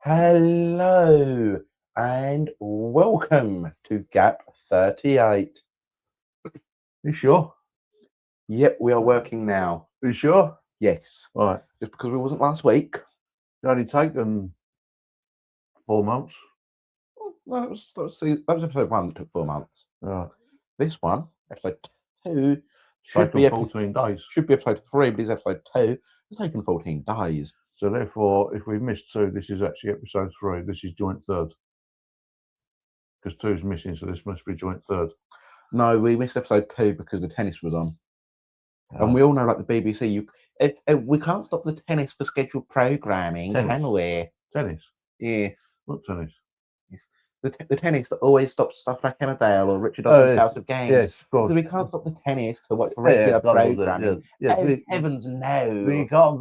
Hello and welcome to Gap38. You sure? Yep, we are working now. You sure? Yes. Right. Just because we wasn't last week. It's only taken 4 months. Well, that was episode 1 that took 4 months. Right. This one, episode 2, Should be 14 days. Should be episode 3, but it's episode 2. It's taken 14 days. So therefore, if we've missed 2, this is actually episode 3. This is joint third. Because 2 is missing, so this must be joint third. No, we missed episode 2 because the tennis was on. And we all know, like the BBC, we can't stop the tennis for scheduled programming, can we? Tennis? Yes. What tennis? Yes. The tennis that always stops stuff like Emmerdale or Richard Dawson's House of Games. Yes, of course. We can't stop the tennis to watch regular programming. Yes. Heavens no. We can't.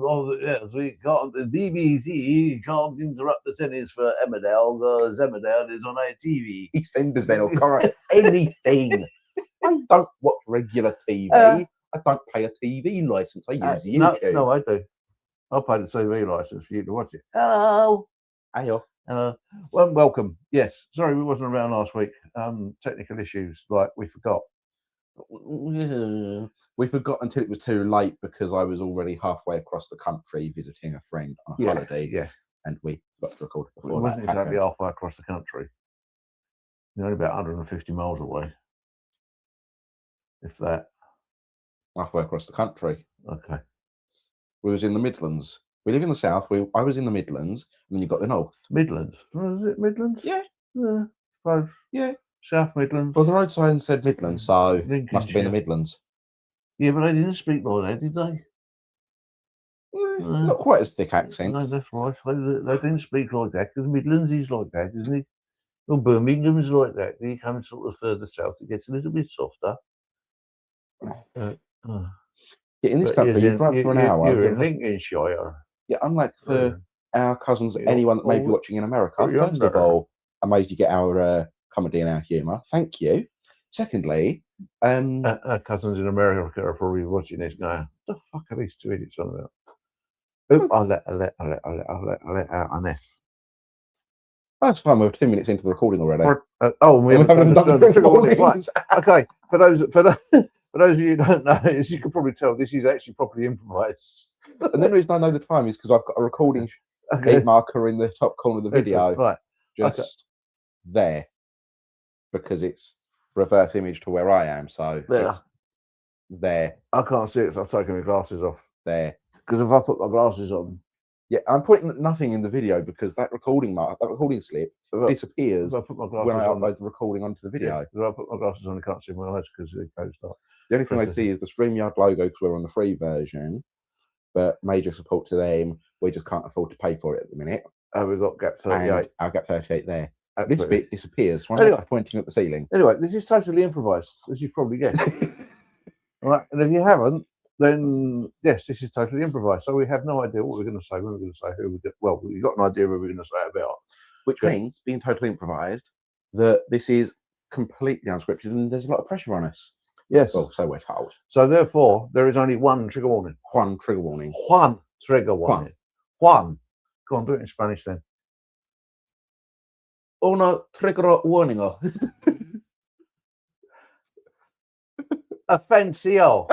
We can't. The BBC can't interrupt the tennis for Emmerdale because Emmerdale is on our TV. EastEnders then, or correct anything. I don't watch regular TV. I don't pay a TV license. I use YouTube. No, I do. I pay the TV license for you to watch it. Hello. Well, welcome. Yes, sorry we wasn't around last week. Technical issues, like we forgot. We forgot until it was too late because I was already halfway across the country visiting a friend on a holiday. Yeah, and we forgot to record it before. It wasn't exactly halfway across the country. You're only about 150 miles away, if that. Halfway across the country. Okay. We was in the Midlands. We live in the south. I was in the Midlands, and then you got the north. Midlands? Was it Midlands? Yeah. I suppose. Yeah. South Midlands. Well, the road sign said Midlands, so must have been the Midlands. Yeah, but they didn't speak like that, did they? Not quite as thick accent. No, that's right. They didn't speak like that because Midlands is like that, isn't it? Well, Birmingham's like that. You come sort of further south, it gets a little bit softer. Yeah, in this country, you drive for an hour. You're in Lincolnshire. Yeah, unlike for our cousins, anyone that may be watching in America, first of all, amazed you get our comedy and our humour. Thank you. Secondly, our cousins in America are probably watching this going, "What the fuck are these two idiots on about?" Oop, I'll let out an F. That's fine. We're 2 minutes into the recording already. We haven't done the trigger warning. Right. Okay, for those of you who don't know, as you can probably tell, this is actually properly improvised. And the reason I know the time is because I've got a recording marker in the top corner of the video. Right. Just there. Because it's reverse image to where I am. So it's there. I can't see it, so I've taken my glasses off. There. Because if I put my glasses on. Yeah, I'm putting nothing in the video because that recording slip disappears when I upload the recording onto the video. If I put my glasses on, I can't see my eyes because it goes dark. The only thing I see is the StreamYard logo because we're on the free version, but major support to them. We just can't afford to pay for it at the minute. We've got Gap38. Our Gap38 there. This bit disappears. So I'm pointing at the ceiling. Anyway, this is totally improvised, as you probably guessed. Right, and if you haven't, then yes, this is totally improvised. So we have no idea what we're going to say, when we're going to say, who we get. Well, we've got an idea what we're going to say about. Which means, being totally improvised, that this is completely unscripted and there's a lot of pressure on us. Yes. Well, so we're told. So therefore, there is only one trigger warning. One trigger warning. One trigger warning. One. Go on, do it in Spanish then. Una trigger warning. Offensio.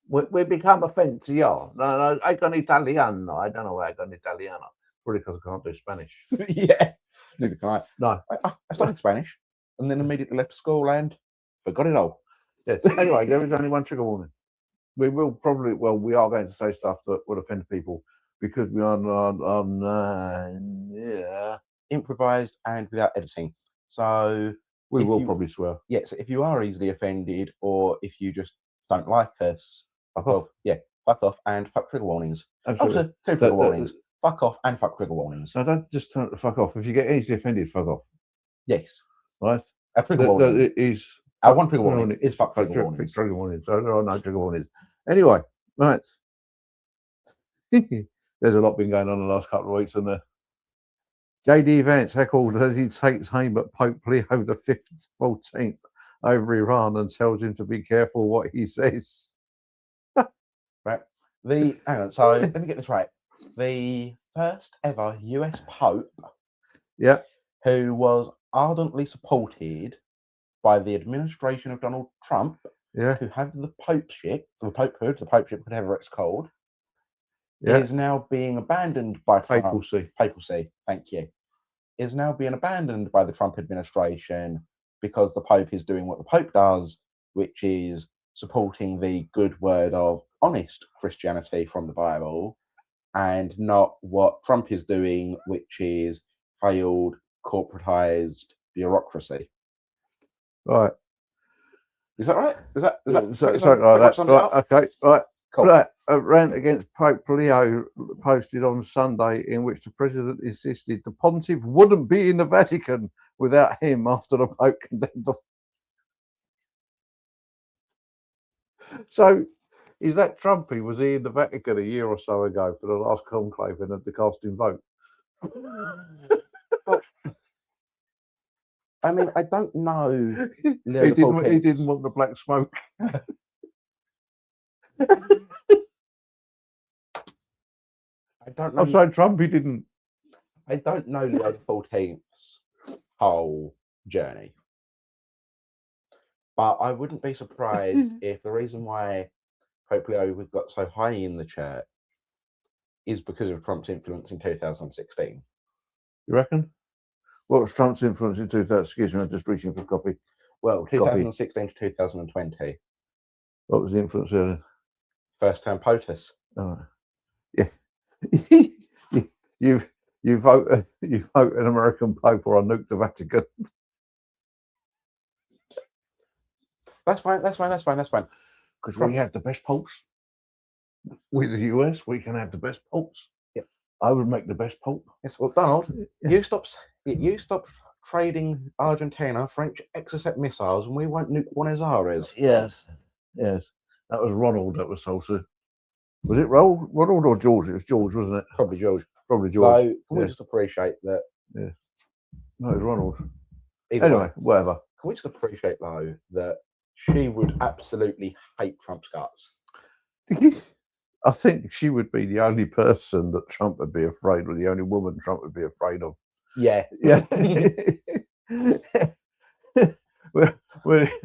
We become offensio. No, I got Italiano. I don't know why I got Italiano. Probably because I can't do Spanish. Yeah. Neither can I. No. I studied Spanish and then immediately left school and forgot it all. Yes. Anyway, there is only one trigger warning. We will probably, we are going to say stuff that would offend people because we are improvised and without editing. So we will probably swear. Yes, if you are easily offended or if you just don't like us, fuck off and fuck trigger warnings. Absolutely. Also, 2 trigger warnings. Fuck off and fuck trigger warnings. No, don't just turn the fuck off. If you get easily offended, fuck off. Yes. Right? A trigger warning is our one trigger warning is fuck trigger warnings. Trigger warnings. So there are no trigger warnings. Anyway, right. There's a lot been going on in the last couple of weeks, and JD Vance heckled as he takes aim at Pope Leo the 14th over Iran and tells him to be careful what he says. Right. So let me get this right. The first ever US Pope Yeah. who was ardently supported by the administration of Donald Trump Yeah. to have the popeship, whatever it's called, Yeah. is now being abandoned by Trump. Papacy. Thank you. Is now being abandoned by the Trump administration because the Pope is doing what the Pope does, which is supporting the good word of honest Christianity from the Bible, and not what Trump is doing, which is failed corporatized bureaucracy. Right. Is that right? Is that something like that? Right. Okay. Right. Cool. Right. A rant against Pope Leo posted on Sunday, in which the president insisted the pontiff wouldn't be in the Vatican without him after the Pope condemned them. So, is that Trumpy? Was he in the Vatican a year or so ago for the last conclave and had the casting vote? Well, I mean, I don't know. He didn't want the black smoke. I don't know. I'm sorry, Trumpy didn't. I don't know Leo XIV's whole journey, but I wouldn't be surprised if the reason why Pope Leo got so high in the church is because of Trump's influence in 2016. You reckon? What was Trump's influence in 2000? Excuse me, I'm just reaching for coffee. Well, 2016 to 2020. What was the influence there? First-term POTUS. Oh, yeah. you vote an American Pope or I nuke the Vatican. That's fine. Because we have the best popes. With the US, we can have the best popes. Yeah. I would make the best pope. Yes, well, Donald, you stop trading Argentina French Exocet missiles, and we won't nuke Buenos Aires. Yes. That was Ronald. That was also. Was it Ronald or George? It was George, wasn't it? Probably George. So can we just appreciate that? Yeah. No, it was Ronald. Anyway, whatever. Can we just appreciate though that she would absolutely hate Trump's guts? I think she would be the only person that Trump would be afraid of, the only woman Trump would be afraid of. Yeah.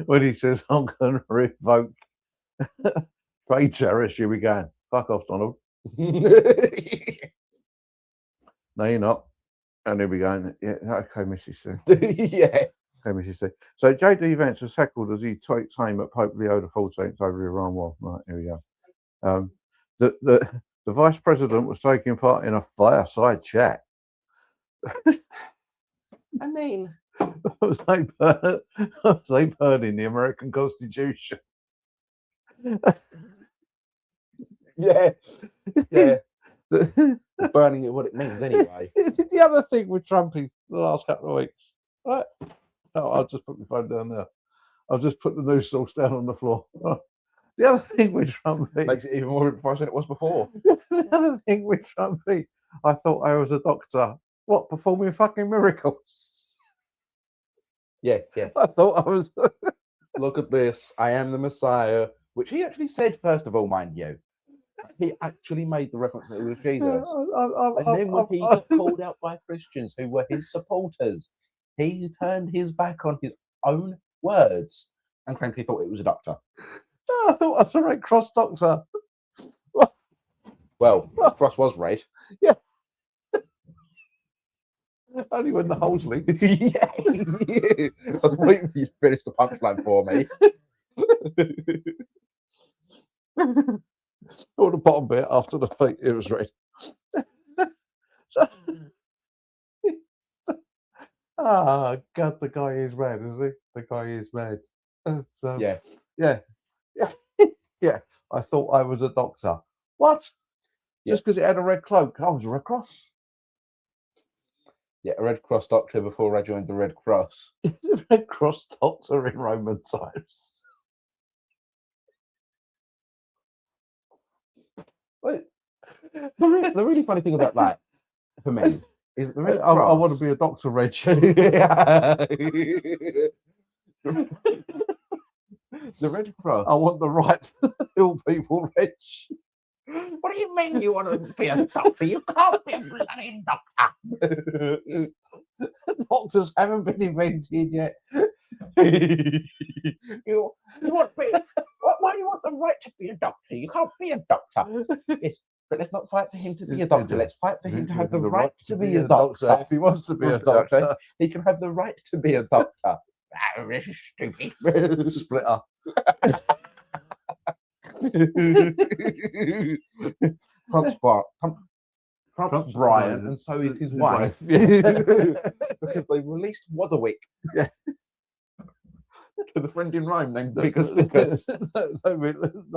when he says, I'm going to revoke trade tariffs, you'll be going, fuck off, Donald. No, you're not. And he'll be going, yeah, okay, Mrs. C. Yeah. Okay, Mrs. C. So J.D. Vance was heckled as he tweets aim at Pope Leo XIV over the Iran war. Right, here we go. The vice president was taking part in a fireside chat. I mean, was they burning the American Constitution? Yeah. Burning it, what it means anyway. The other thing with Trumpy the last couple of weeks, right? Oh, I'll just put my phone down there. I'll just put the news source down on the floor. The other thing with Trumpy makes it even more impressive than it was before. The other thing with Trumpy, I thought I was a doctor. What, performing fucking miracles? Yeah. I thought I was. Look at this. I am the Messiah, which he actually said, first of all, mind you. He actually made the reference that it was Jesus. And then when he got called out by Christians who were his supporters, he turned his back on his own words and claimed he thought it was a doctor. I thought I was a Red Cross doctor. Well, the cross was red. Yeah. Only when the holes leaked. Yeah. I was waiting for you to finish the punchline for me. Or the bottom bit after the feet, it was red. God, the guy is mad, isn't he? The guy is mad. Yeah. I thought I was a doctor. What? Just because it had a red cloak? I was a Red Cross. Yeah, a Red Cross doctor before I joined the Red Cross. The Red Cross doctor in Roman times. Wait, the really funny thing about that, for me, is the Red I Cross. want to be a doctor, Reg. The Red Cross. I want the right to heal people, Reg. What do you mean you want to be a doctor? You can't be a bloody doctor. Doctors haven't been invented yet. you want to be... Why do you want the right to be a doctor? You can't be a doctor. Yes, but let's not fight for him to be a doctor. Let's fight for him to have the right to be a doctor. If he wants to be a doctor, he can have the right to be a doctor. Oh, this is stupid. Splitter. Trump's Brian, and so is his wife. Because they released Wadderwick. Yeah. To the friend in Rome named Bigger Sticker. They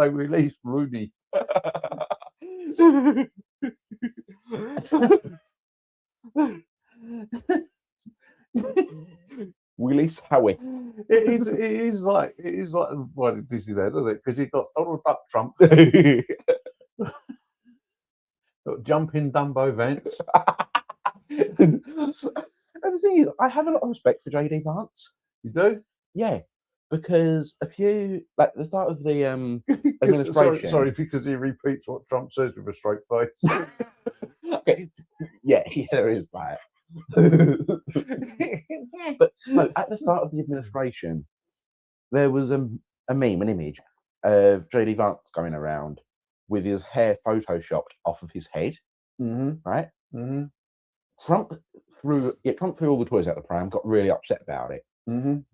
released Rooney. Release Howie. It is like well, Disneyland, isn't it? Because you've got Donald Duck Trump, got jumping Dumbo Vance. And the thing is, I have a lot of respect for JD Vance. You do? Yeah, because a few, like the start of the administration. Sorry, because he repeats what Trump says with a straight face. Okay. Yeah, there is that. But no, at the start of the administration, there was a meme, an image of JD Vance going around with his hair photoshopped off of his head. Right? Trump threw all the toys out the pram, got really upset about it.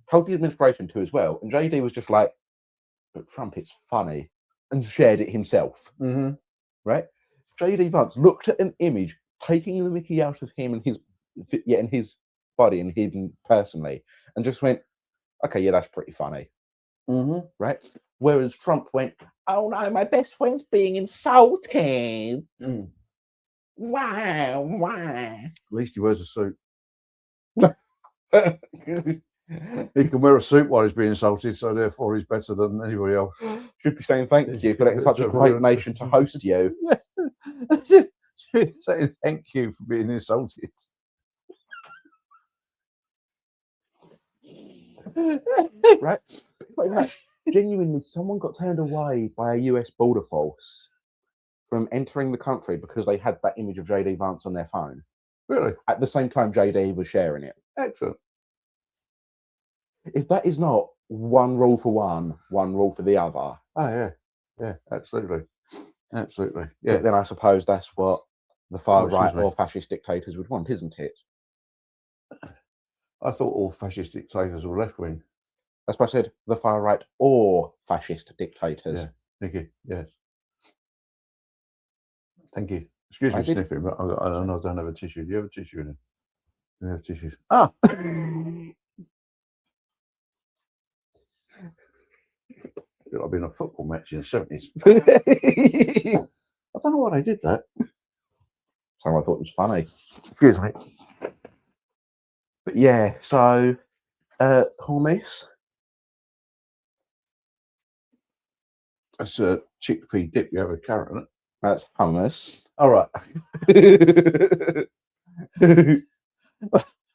Told the administration to as well, and JD was just like, "But Trump, it's funny," and shared it himself. Right? JD Vance looked at an image taking the mickey out of him and his body and him personally, and just went, "Okay, yeah, that's pretty funny." Right? Whereas Trump went, "Oh no, my best friend's being insulted. Wow, wow." At least he wears a suit. He can wear a suit while he's being insulted, so therefore he's better than anybody else. Should be saying thank you for letting such a great nation to host you. Saying thank you for being insulted. Right? Genuinely, someone got turned away by a US border force from entering the country because they had that image of JD Vance on their phone. Really? At the same time, JD was sharing it. Excellent. If that is not one rule for one rule for the other. Oh yeah, absolutely. Yeah. But then I suppose that's what the far right or fascist dictators would want, isn't it? I thought all fascist dictators were left wing. That's why I said the far right or fascist dictators. Yeah. Thank you. Yes. Thank you. Excuse me, sniffing, but I don't have a tissue. Do you have a tissue in it? Do you have tissues? Ah! I've been in a football match in the 70s. I don't know why they did that. So I thought it was funny. Excuse me. But yeah, so hummus. That's a chickpea dip. You have a carrot in it. That's hummus. All right.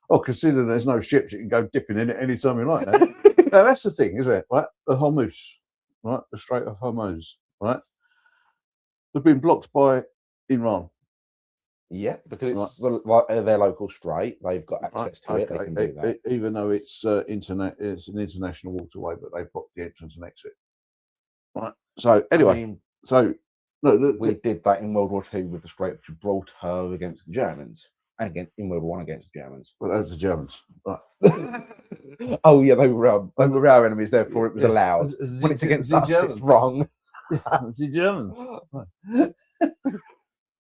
Well, considering there's no ships, you can go dipping in it anytime you like. Now that's the thing, isn't it? Right, the Hormuz, right, the Strait of Hormuz, right. They've been blocked by Iran. Yeah, because it's their local strait. They've got access to it. They can do that. Even though it's it's an international waterway, but they blocked the entrance and exit. Right. So anyway, we did that in World War II with the Strait of Gibraltar against the Germans, and in World War I against the Germans. Well, that was the Germans. Right. Oh yeah, they were our enemies. Therefore, it was allowed. When it's against us, it's wrong. The Germans. Right.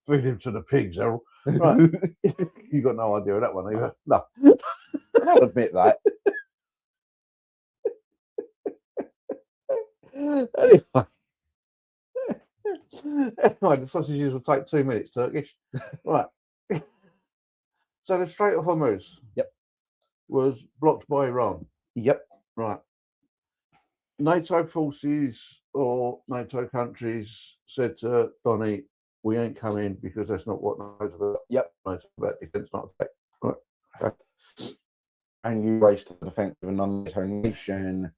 Feed him to the pigs, Errol. Right. You got no idea of that one either. No. I'll admit that. Anyway, the sausages will take 2 minutes, Turkish. Right. So the Strait of Hormuz. Yep. Was blocked by Iran. Yep. Right. NATO forces or NATO countries said to Donny, we ain't coming because that's not what NATO's about. Yep. NATO's about defence, not attack. Right. Okay. And you race to the defence of a non-NATO nation,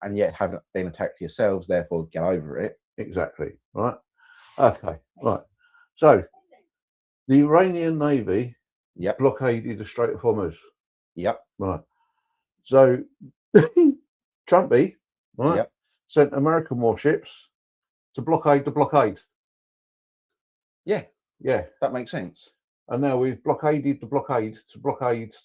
and yet haven't been attacked yourselves, therefore get over it. Exactly. Right. Okay. So, the Iranian Navy Yep. blockaded the Strait of Hormuz. Yep. Right. So, Trumpy, right, Yep. sent American warships to blockade the blockade. Yeah. Yeah. That makes sense. And now we've blockaded the blockade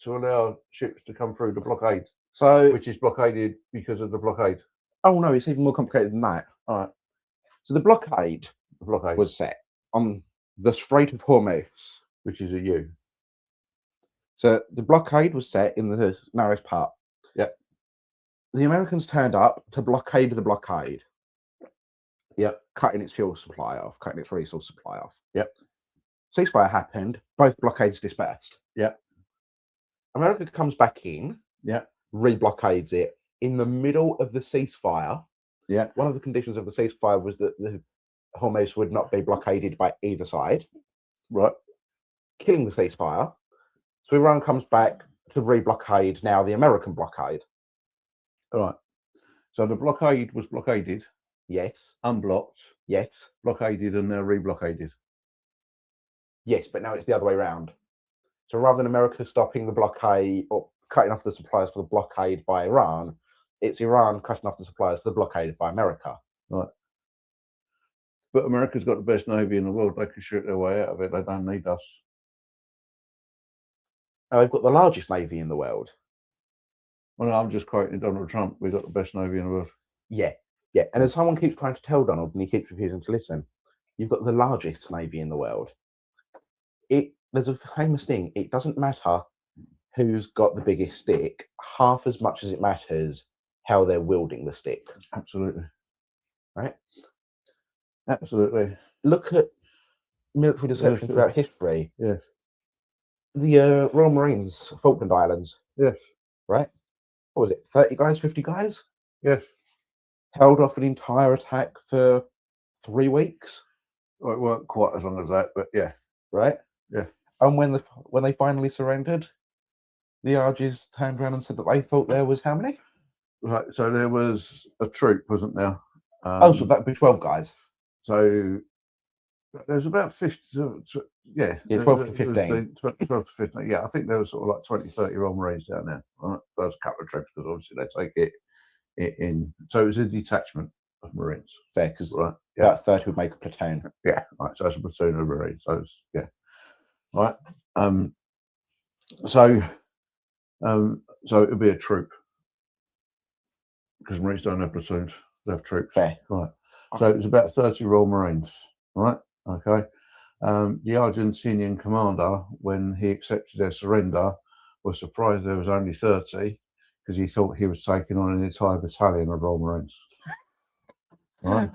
to allow ships to come through the blockade, So, which is blockaded because of the blockade. oh no, it's even more complicated than that. All right. So the blockade The blockade, was set on the Strait of Hormuz. which is a U. So the blockade was set in the narrowest part. Yep. The Americans turned up to blockade the blockade. Yep. Cutting its fuel supply off, cutting its resource supply off. Yep. Ceasefire happened. Both blockades dispersed. Yep. America comes back in. Yep. Reblockades it in the middle of the ceasefire. Yeah. One of the conditions of the ceasefire was that the Hormuz would not be blockaded by either side. Right. Killing the ceasefire. So Iran comes back to reblockade now the American blockade. All right. So the blockade was blockaded, Yes. unblocked, Yes. blockaded, and now reblockaded. Yes, but now it's the other way around. So rather than America stopping the blockade or cutting off the supplies for the blockade by Iran, it's Iran cutting off the supplies for the blockade by America. Right. But America's got the best navy in the world. They can shoot their way out of it. They don't need us. Now they've got the largest navy in the world. Well, no, I'm just quoting Donald Trump. We've got the best navy in the world. Yeah, yeah. And as someone keeps trying to tell Donald and he keeps refusing to listen, you've got the largest navy in the world. There's a famous thing. It doesn't matter who's got the biggest stick, half as much as it matters how they're wielding the stick. Absolutely. Right? Absolutely. Look at military deception throughout history. Yes. The Royal Marines, Falkland Islands. Yes. Right? What was it? 30 guys, 50 guys? Yes. Held off an entire attack for 3 weeks. Well, it weren't quite as long as that, but yeah. Right? Yeah. And when they finally surrendered, the Argies turned around and said that they thought there was how many? Right. So there was a troop, wasn't there? So that'd be 12 guys. So there's about 50. Yeah. 12 to 15. 12 to 15. Yeah. I think there was sort of like 20, 30 Royal Marines down there. Right? There was a couple of troops because obviously they take it in. So it was a detachment of Marines. Fair, because right. Yeah. About 30 would make a platoon. Yeah. Right. So it's a platoon of Marines. So it's, yeah. Right. So it would be a troop because Marines don't have platoons; they have troops. Fair. Right. So it was about 30 Royal Marines. Right. Okay. The Argentinian commander, when he accepted their surrender, was surprised there was only 30 because he thought he was taking on an entire battalion of Royal Marines. Right.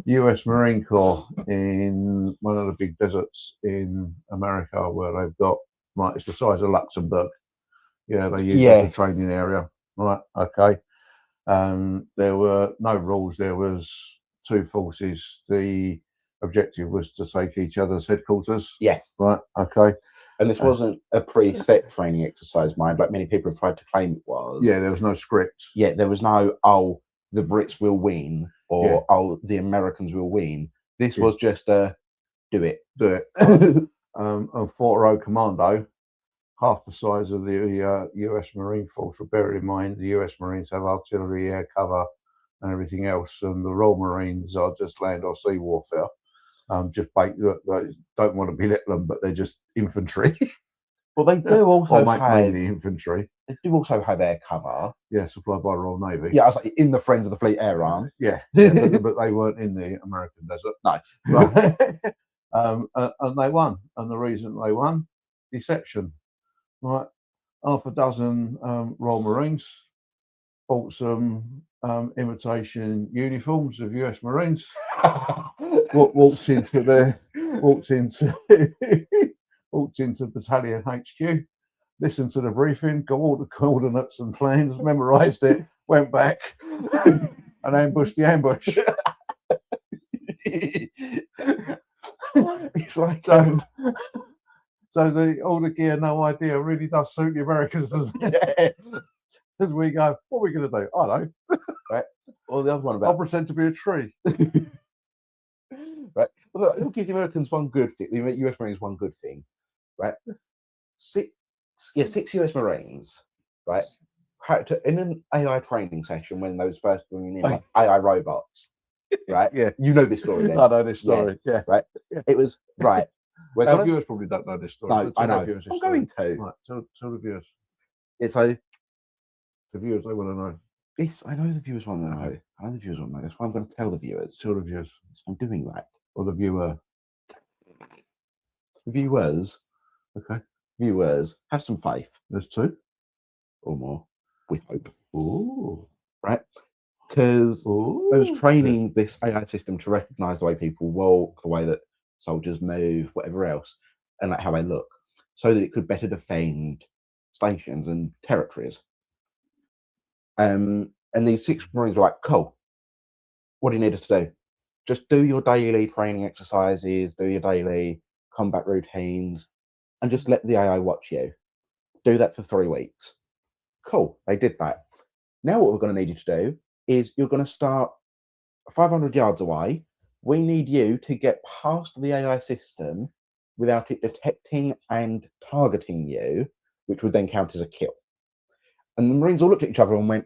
US Marine Corps in one of the big deserts in America where they've got, right, it's the size of Luxembourg. Yeah, they use it as a training area. Right, okay. There were no rules, there was 2 forces. The objective was to take each other's headquarters. Yeah. Right, okay. And this wasn't a preset training exercise, mind, like many people have tried to claim it was. Yeah, there was no script. Yeah, there was no, oh, the Brits will win, or oh, the Americans will win. This was just do it. Do it. And Fort Row Commando, half the size of the US Marine Force, but bear in mind the US Marines have artillery, air cover, and everything else, and the Royal Marines are just land or sea warfare. Just they don't want to belittle them, but they're just infantry. Well, they do also have mainly infantry. They do also have air cover. Yeah, supplied by Royal Navy. Yeah, I was like, in the Friends of the Fleet Air Arm. Yeah, but they weren't in the American desert. No. Right. And they won. And the reason they won, deception. Right. Half a dozen Royal Marines bought some imitation uniforms of US Marines. walked into battalion HQ, listened to the briefing, got all the coordinates and plans, memorized it, went back and ambushed the ambush. It's like so all the gear, no idea, really does suit the Americans, doesn't it? As we go, what are we going to do? I don't know. Right. Well, the other one about I'll pretend to be a tree. right? Look, I'll give the Americans one good thing. The US Marines one good thing, right? Six US Marines, right? Had to, in an AI training session when they was first bringing in like AI robots, right? Yeah. You know this story then. I know this story. Yeah. Right? Yeah. It was right. We're Our gonna, viewers probably don't know this story. no, so I tell our know. viewers this I'm story. going to. Right, tell the viewers. It's so The viewers, they want to know. this. I know the viewers want to know. I know the viewers want to know. That's why I'm going to tell the viewers. Tell the viewers. I'm doing that. Or the viewer. Viewers, Okay. viewers, have some faith There's two. or more. We hope, Ooh. right? Because Ooh. I was training this AI system to recognize the way people walk, the way that soldiers move, whatever else, and like how they look, so that it could better defend stations and territories. And these 6 Marines were like, cool, what do you need us to do? Just do your daily training exercises, do your daily combat routines, and just let the AI watch you. Do that for 3 weeks. Cool, they did that. Now what we're going to need you to do is you're going to start 500 yards away. We need you to get past the AI system without it detecting and targeting you, which would then count as a kill. And the Marines all looked at each other and went,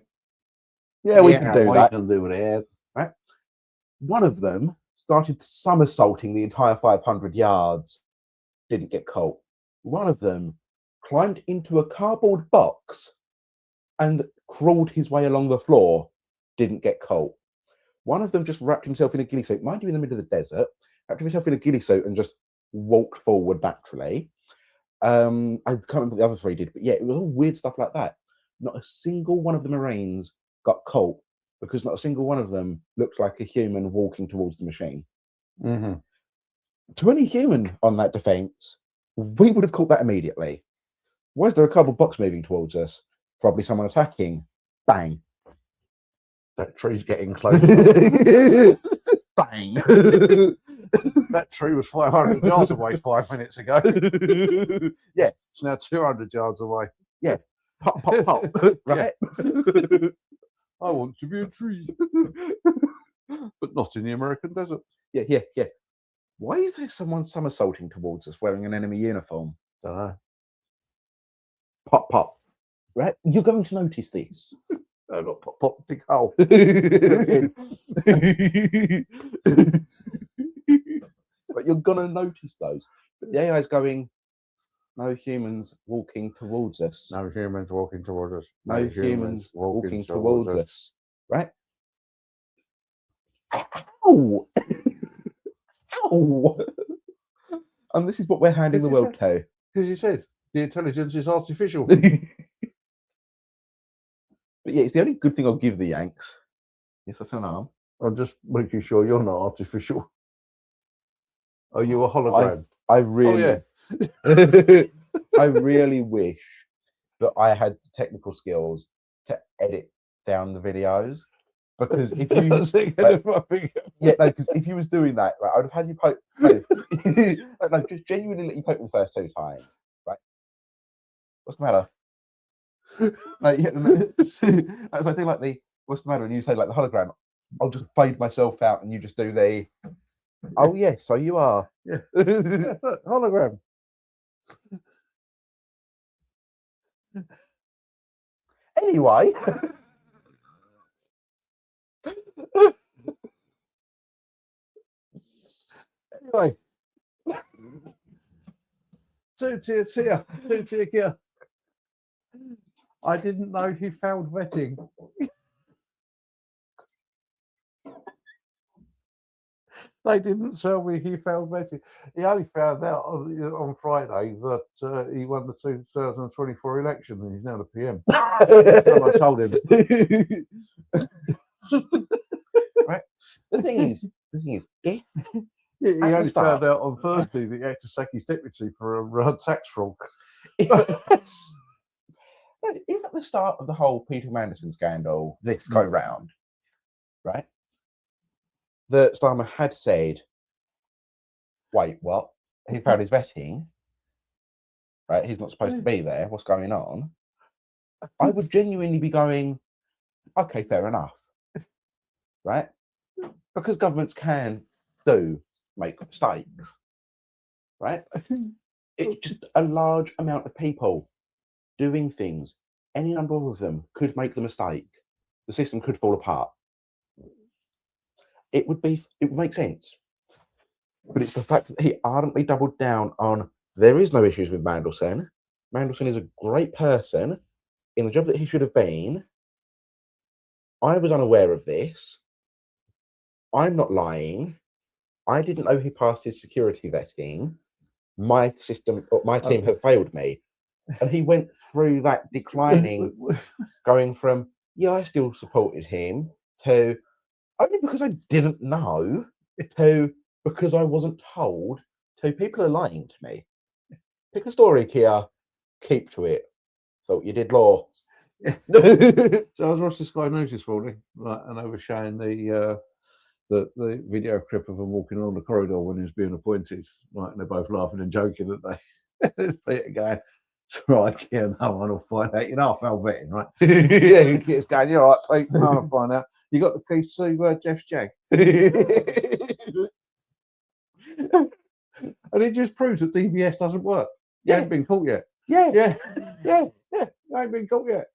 yeah, we can do that. We can do that. Right? One of them started somersaulting the entire 500 yards, didn't get caught. One of them climbed into a cardboard box and crawled his way along the floor, didn't get caught. One of them just wrapped himself in a ghillie suit, mind you, in the middle of the desert, wrapped himself in a ghillie suit and just walked forward naturally. I can't remember what the other 3 did, but yeah, it was all weird stuff like that. Not a single one of the Marines got caught because not a single one of them looked like a human walking towards the machine. Mm-hmm. To any human on that defense, we would have caught that immediately. Why is there a cardboard box moving towards us? Probably someone attacking. Bang. That tree's getting close. Bang. That tree was 500 yards away 5 minutes ago. Yeah. It's now 200 yards away. Yeah. Pop, pop, pop. Right? I want to be a tree. But not in the American desert. Yeah. Why is there someone somersaulting towards us wearing an enemy uniform? Don't know. Pop, pop. Right? You're going to notice this. No, not pop, pop, dig hole. But you're going to notice those. But the AI is going, no humans walking towards us. No humans walking towards us. No humans walking towards us. Right? Ow! Ow! And this is what we're handing the world to. Because you said the intelligence is artificial. But yeah, it's the only good thing I'll give the Yanks. Yes, that's an arm. I'm just making sure you're not artificial. Are you a hologram? I really, I really wish that I had the technical skills to edit down the videos. Because if you, because if you was doing that, right, I would have had you poke. No, just genuinely let you poke the first 2 times, right? What's the matter? Like, yeah, as I do like the what's the matter, and you say like the hologram, I'll just fade myself out, and you just do the. Oh yes, so you are. Yeah. Hologram. Anyway. Anyway. 2 tiers here. 2 tier here. I didn't know he failed vetting. They didn't tell me he failed vetting. He only found out on Friday that he won the 2024 election and he's now the PM. And I told him. Right. The thing is, if he only found out on Thursday that he had to sack his deputy for a tax fraud. If at the start of the whole Peter Mandelson scandal, this go round, right? The Starmer had said, wait, what? He failed his vetting, right? He's not supposed to be there. What's going on? I would genuinely be going, okay, fair enough, right? Because governments can do make mistakes, right? It's just a large amount of people doing things. Any number of them could make the mistake. The system could fall apart. It would make sense. But it's the fact that he ardently doubled down on there is no issues with Mandelson. Mandelson is a great person in the job that he should have been. I was unaware of this. I'm not lying. I didn't know he passed his security vetting. My team have failed me. And he went through that declining, going from, yeah, I still supported him, to only because I didn't know, to because I wasn't told, to people are lying to me. Pick a story, Kia, keep to it. Thought you did law. So I was watching Sky News this morning, right, and they were showing the video clip of him walking along the corridor when he was being appointed, right, and they're both laughing and joking that Peter going, right, yeah, no one will find out. You know, I felt betting, right? Yeah, Peter's going, you're right, Pete, no one will find out. You got the key to Jeff's Jag. And it just proves that DBS doesn't work. You ain't been caught yet. Yeah. You ain't been caught yet.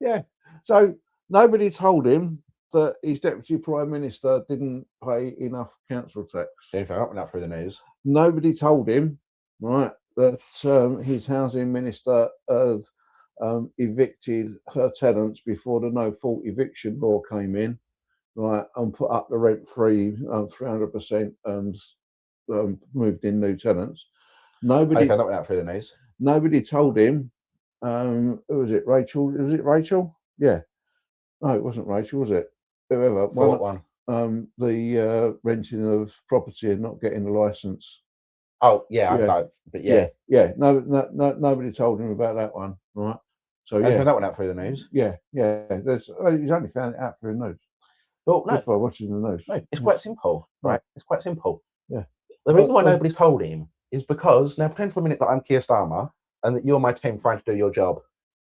Yeah. So nobody told him that his deputy prime minister didn't pay enough council tax. Didn't find out through the news. Nobody told him, right, that his housing minister had evicted her tenants before the no fault eviction law came in, right, and put up the rent free 300% and moved in new tenants. Nobody found out through the news. Nobody told him. Who was it? Rachel? Was it Rachel? Yeah. No, it wasn't Rachel, was it? Whoever. What one? The renting of property and not getting a license. Oh yeah, I know. But yeah. No, nobody told him about that one, right? So I found that one out through the news. Yeah. He's only found it out through the news. Well, no, just by watching the news. No, it's quite simple, right? It's quite simple. Yeah. The reason why nobody's told him is because now pretend for a minute that I'm Keir Starmer and that you're my team trying to do your job.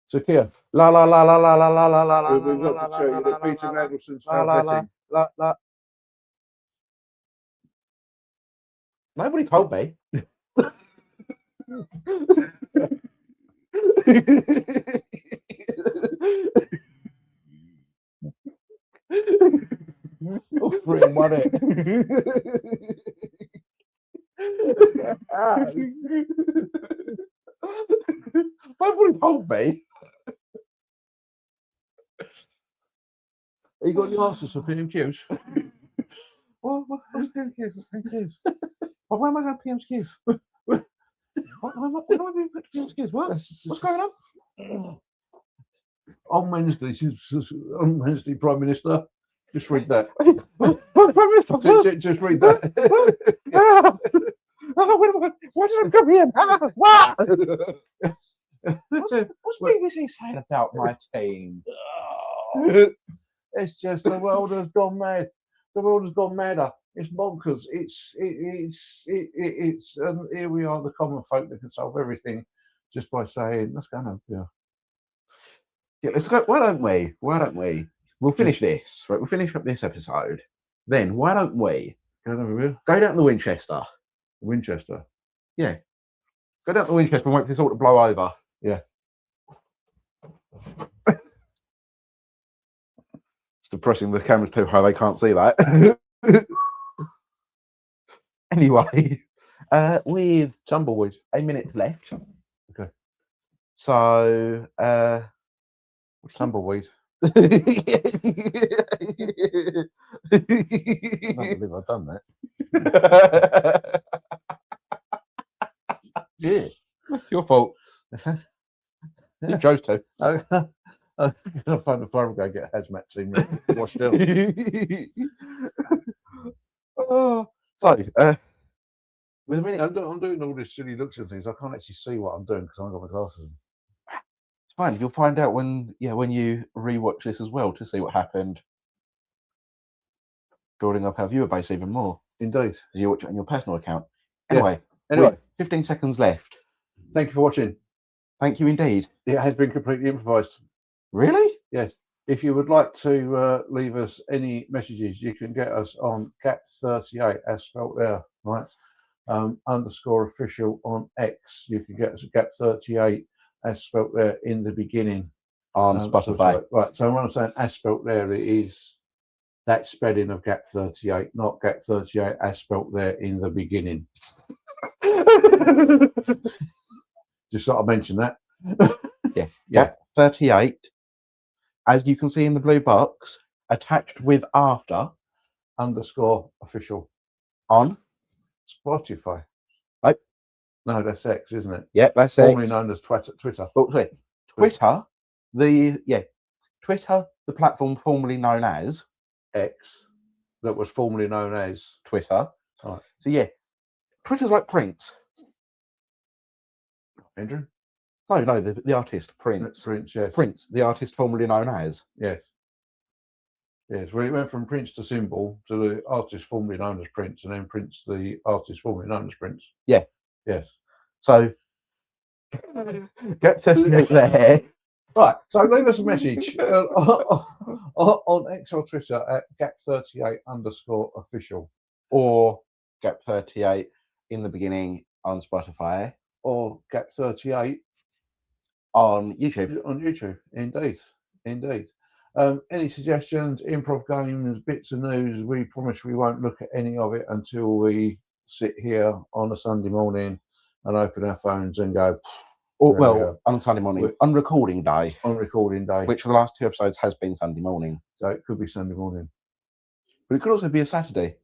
So Keir, la la la la la la la la la la. We've got to tell you that Peter Mandelson's found betting. Nobody told me. Brittan won it. Nobody told me. You got the answers for PMQs? What's PMQs? Why am I going to PMQs? What am I doing PMQs? What's going on? On Wednesday, Prime Minister. Just read that. Prime Minister. Just read that. Why did I come here? What? What's BBC saying about my team? It's just the world has gone mad. The world has gone madder. It's bonkers. It's here we are, the common folk that can solve everything just by saying, let's go now. Yeah, let's go. Why don't we? We'll finish this. Right, we'll finish up this episode. Then why don't we go down to the Winchester? Winchester. Yeah. Go down to the Winchester and wait for this all to blow over. Yeah. Still pressing the cameras too high, they can't see that. Anyway, with tumbleweed, a minute left. Okay. So tumbleweed. I can't believe I've done that. Yeah. Your fault. You chose to. I'm going to find the fire and go get a hazmat team washed out. With a minute, I'm doing all this silly looks and things. I can't actually see what I'm doing because I haven't got my glasses on. It's fine. You'll find out when you rewatch this as well to see what happened. Building up our viewer base even more. Indeed. You watch it on your personal account. Anyway, 15 seconds left. Thank you for watching. Thank you indeed. It has been completely improvised. Really? Yes. If you would like to leave us any messages, you can get us on Gap38 as spelt there, right? _official on X. You can get us at Gap38 as spelt there in the beginning on Spotify. Right. So when I'm saying as spelt there, it is that spelling of Gap38, not Gap38 as spelt there in the beginning. Just thought I'd mention that. Yeah. Gap38, as you can see in the blue box, attached with after _official on Spotify. Right. No, that's X, isn't it? Yeah, that's formerly X. known as Twitter. Oh, sorry. Twitter, Twitter, the platform formerly known as X, that was formerly known as Twitter. Right. So yeah, Twitter's like Prince. Andrew? No, the artist Prince. Prince, yes. Prince, the artist formerly known as. Yes. Yes, well, it went from Prince to Symbol to the artist formerly known as Prince, and then Prince, the artist formerly known as Prince. Yeah. Yes. So, Gap38 there. Right, so leave us a message on X or Twitter at Gap38 _official. Or Gap38 in the beginning on Spotify. Or Gap38 on YouTube. On YouTube, indeed. Any suggestions, improv games, bits of news, we promise we won't look at any of it until we sit here on a Sunday morning and open our phones and go. On Sunday morning, on recording day. Which for the last 2 episodes has been Sunday morning. So it could be Sunday morning. But it could also be a Saturday.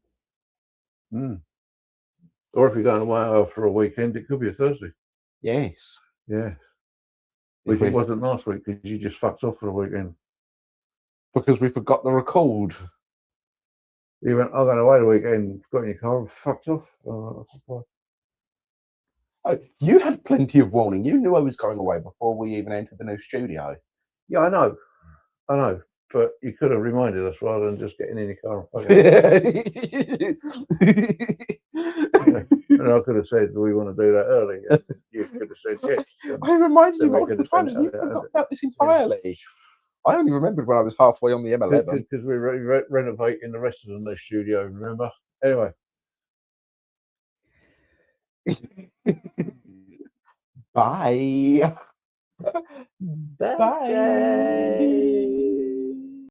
Or if you're going away after a weekend, it could be a Thursday. Yes. Yeah. Which it wasn't last week because you just fucked off for a weekend. Because we forgot the record. You went, I'm going away the weekend, got in your car and fucked off. You had plenty of warning. You knew I was going away before we even entered the new studio. Yeah, I know. But you could have reminded us rather than just getting in your car and fucking off. And I could have said, do we want to do that early? And you could have said yes. I reminded you multiple times and you forgot about this entirely. Yeah. I only remembered when I was halfway on the M11. Because we're renovating the rest of the new studio, remember? Anyway. Bye. Bye.